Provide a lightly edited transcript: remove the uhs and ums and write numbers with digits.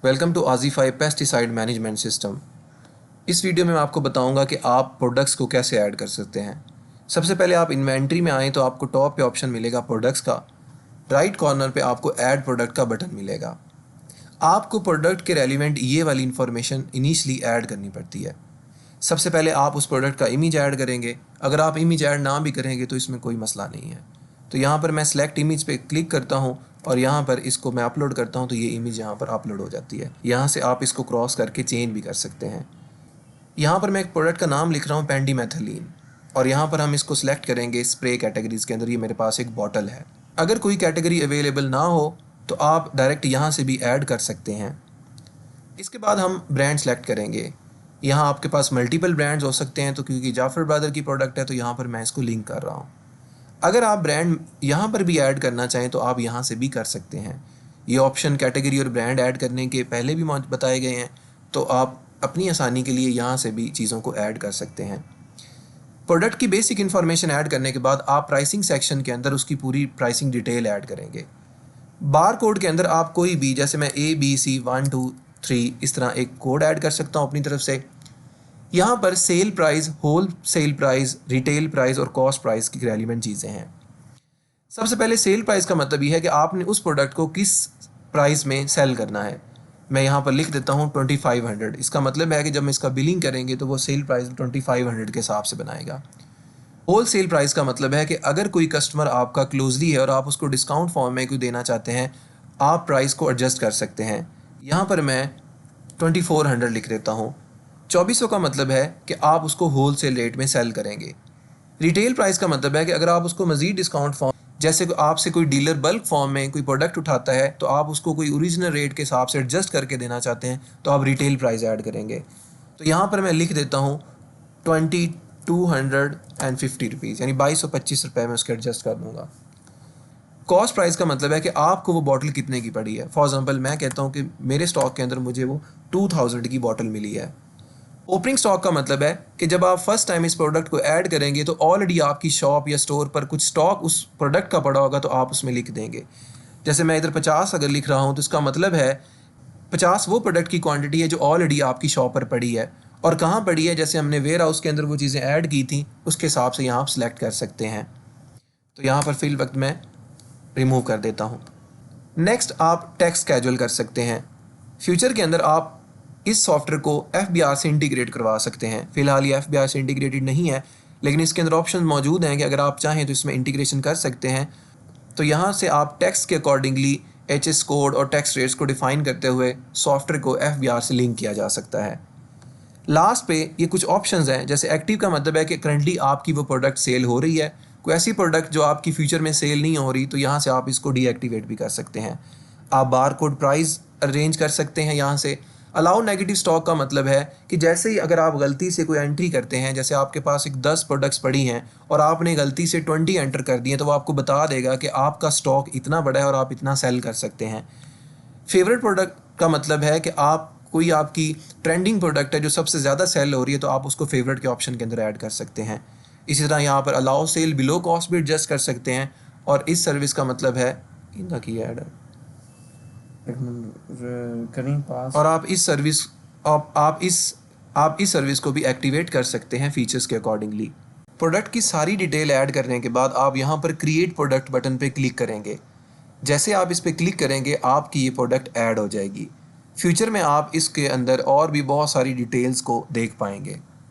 Welcome to आज़ीफाई pesticide management system. इस video में मैं आपको बताऊंगा कि आप प्रोडक्ट्स को कैसे ऐड कर सकते हैं। सबसे पहले आप इन्वेंट्री में आएँ तो आपको टॉप पे ऑप्शन मिलेगा प्रोडक्ट्स का। राइट कॉर्नर पे आपको ऐड प्रोडक्ट का बटन मिलेगा। आपको प्रोडक्ट के रेलिवेंट ये वाली इन्फॉर्मेशन इनिशियली ऐड करनी पड़ती है। सबसे पहले आप उस प्रोडक्ट का इमेज ऐड करेंगे। अगर आप इमेज ऐड ना भी करेंगे तो इसमें कोई मसला नहीं है। तो यहाँ पर मैं सेलेक्ट इमेज पे क्लिक करता हूँ और यहाँ पर इसको मैं अपलोड करता हूँ तो ये इमेज यहाँ पर अपलोड हो जाती है। यहाँ से आप इसको क्रॉस करके चेंज भी कर सकते हैं। यहाँ पर मैं एक प्रोडक्ट का नाम लिख रहा हूँ पेंडिमेथिलीन, और यहाँ पर हम इसको सिलेक्ट करेंगे स्प्रे कैटेगरीज के अंदर। ये मेरे पास एक बॉटल है। अगर कोई कैटेगरी अवेलेबल ना हो तो आप डायरेक्ट यहाँ से भी ऐड कर सकते हैं। इसके बाद हम ब्रांड सेलेक्ट करेंगे। यहाँ आपके पास मल्टीपल ब्रांड्स हो सकते हैं, तो क्योंकि जाफ़र ब्रदर की प्रोडक्ट है तो यहाँ पर मैं इसको लिंक कर रहा हूँ। अगर आप ब्रांड यहाँ पर भी ऐड करना चाहें तो आप यहाँ से भी कर सकते हैं। ये ऑप्शन कैटेगरी और ब्रांड ऐड करने के पहले भी बताए गए हैं, तो आप अपनी आसानी के लिए यहाँ से भी चीज़ों को ऐड कर सकते हैं। प्रोडक्ट की बेसिक इन्फॉर्मेशन ऐड करने के बाद आप प्राइसिंग सेक्शन के अंदर उसकी पूरी प्राइसिंग डिटेल ऐड करेंगे। बार कोड के अंदर आप कोई भी, जैसे मैं ABC 1 2 3 इस तरह एक कोड ऐड कर सकता हूँ अपनी तरफ से। यहाँ पर sale price, whole sale price, retail price और कॉस्ट प्राइस की रेलिवेंट चीज़ें हैं। सबसे पहले सेल प्राइस का मतलब ये है कि आपने उस प्रोडक्ट को किस प्राइस में सेल करना है। मैं यहाँ पर लिख देता हूँ 2500। इसका मतलब है कि जब हम इसका बिलिंग करेंगे तो वो सेल प्राइस 2500 के हिसाब से बनाएगा। होल सेल प्राइस का मतलब है कि अगर कोई कस्टमर आपका क्लोजली है और आप उसको डिस्काउंट फॉर्म में कोई देना चाहते हैं, आप प्राइस को एडजस्ट कर सकते हैं। यहाँ पर मैं 2400 लिख देता हूँ। 2400 का मतलब है कि आप उसको होल सेल रेट में सेल करेंगे। रिटेल प्राइस का मतलब है कि अगर आप उसको मज़ीद डिस्काउंट फॉर्म, जैसे आपसे कोई डीलर बल्क फॉर्म में कोई प्रोडक्ट उठाता है तो आप उसको कोई ओरिजिनल रेट के हिसाब से एडजस्ट करके देना चाहते हैं, तो आप रिटेल प्राइस ऐड करेंगे। तो यहाँ पर मैं लिख देता हूँ 2250 रुपीज़, यानी 2225 रुपये में उसके एडजस्ट कर दूँगा। कॉस्ट प्राइस का मतलब है कि आपको वो बॉटल कितने की पड़ी है। फॉर एग्जांपल मैं कहता हूँ कि मेरे स्टॉक के अंदर मुझे वो 2000 की बॉटल मिली है। ओपनिंग स्टॉक का मतलब है कि जब आप फर्स्ट टाइम इस प्रोडक्ट को ऐड करेंगे तो ऑलरेडी आपकी शॉप या स्टोर पर कुछ स्टॉक उस प्रोडक्ट का पड़ा होगा, तो आप उसमें लिख देंगे। जैसे मैं इधर 50 अगर लिख रहा हूँ तो इसका मतलब है 50 वो प्रोडक्ट की क्वांटिटी है जो ऑलरेडी आपकी शॉप पर पड़ी है। और कहाँ पड़ी है, जैसे हमने वेयर हाउस के अंदर वो चीज़ें ऐड की थी उसके हिसाब से यहाँ आप सिलेक्ट कर सकते हैं। तो यहाँ पर फिल वक्त मैं रिमूव कर देता हूँ। नेक्स्ट आप टैक्स कैजुअल कर सकते हैं। फ्यूचर के अंदर आप इस सॉफ्टवेयर को FBR से इंटीग्रेट करवा सकते हैं। फ़िलहाल ये FBR से इंटीग्रेटेड नहीं है, लेकिन इसके अंदर ऑप्शन मौजूद हैं कि अगर आप चाहें तो इसमें इंटीग्रेशन कर सकते हैं। तो यहाँ से आप टैक्स के अकॉर्डिंगली HS कोड और टैक्स रेट्स को डिफ़ाइन करते हुए सॉफ्टवेयर को FBR से लिंक किया जा सकता है। लास्ट पे ये कुछ ऑप्शंस हैं, जैसे एक्टिव का मतलब है कि करंटली आपकी वो प्रोडक्ट सेल हो रही है। कोई ऐसी प्रोडक्ट जो आपकी फ्यूचर में सेल नहीं हो रही, तो यहाँ से आप इसको डीएक्टिवेट भी कर सकते हैं। आप बार कोड प्राइस अरेंज कर सकते हैं यहाँ से। अलाउ नेगेटिव स्टॉक का मतलब है कि जैसे ही अगर आप गलती से कोई एंट्री करते हैं, जैसे आपके पास एक 10 प्रोडक्ट्स पड़ी हैं और आपने गलती से 20 एंटर कर दिए, तो वो आपको बता देगा कि आपका स्टॉक इतना बड़ा है और आप इतना सेल कर सकते हैं। फेवरेट प्रोडक्ट का मतलब है कि आप कोई आपकी ट्रेंडिंग प्रोडक्ट है जो सबसे ज़्यादा सेल हो रही है, तो आप उसको फेवरेट के ऑप्शन के अंदर ऐड कर सकते हैं। इसी तरह यहाँ पर अलाउ सेल बिलो कॉस्ट भी एडजस्ट कर सकते हैं। और इस सर्विस का मतलब है इनका की ऐड है, और आप इस सर्विस को भी एक्टिवेट कर सकते हैं फीचर्स के अकॉर्डिंगली। प्रोडक्ट की सारी डिटेल ऐड करने के बाद आप यहाँ पर क्रिएट प्रोडक्ट बटन पे क्लिक करेंगे। जैसे आप इस पर क्लिक करेंगे आपकी ये प्रोडक्ट ऐड हो जाएगी। फ्यूचर में आप इसके अंदर और भी बहुत सारी डिटेल्स को देख पाएंगे।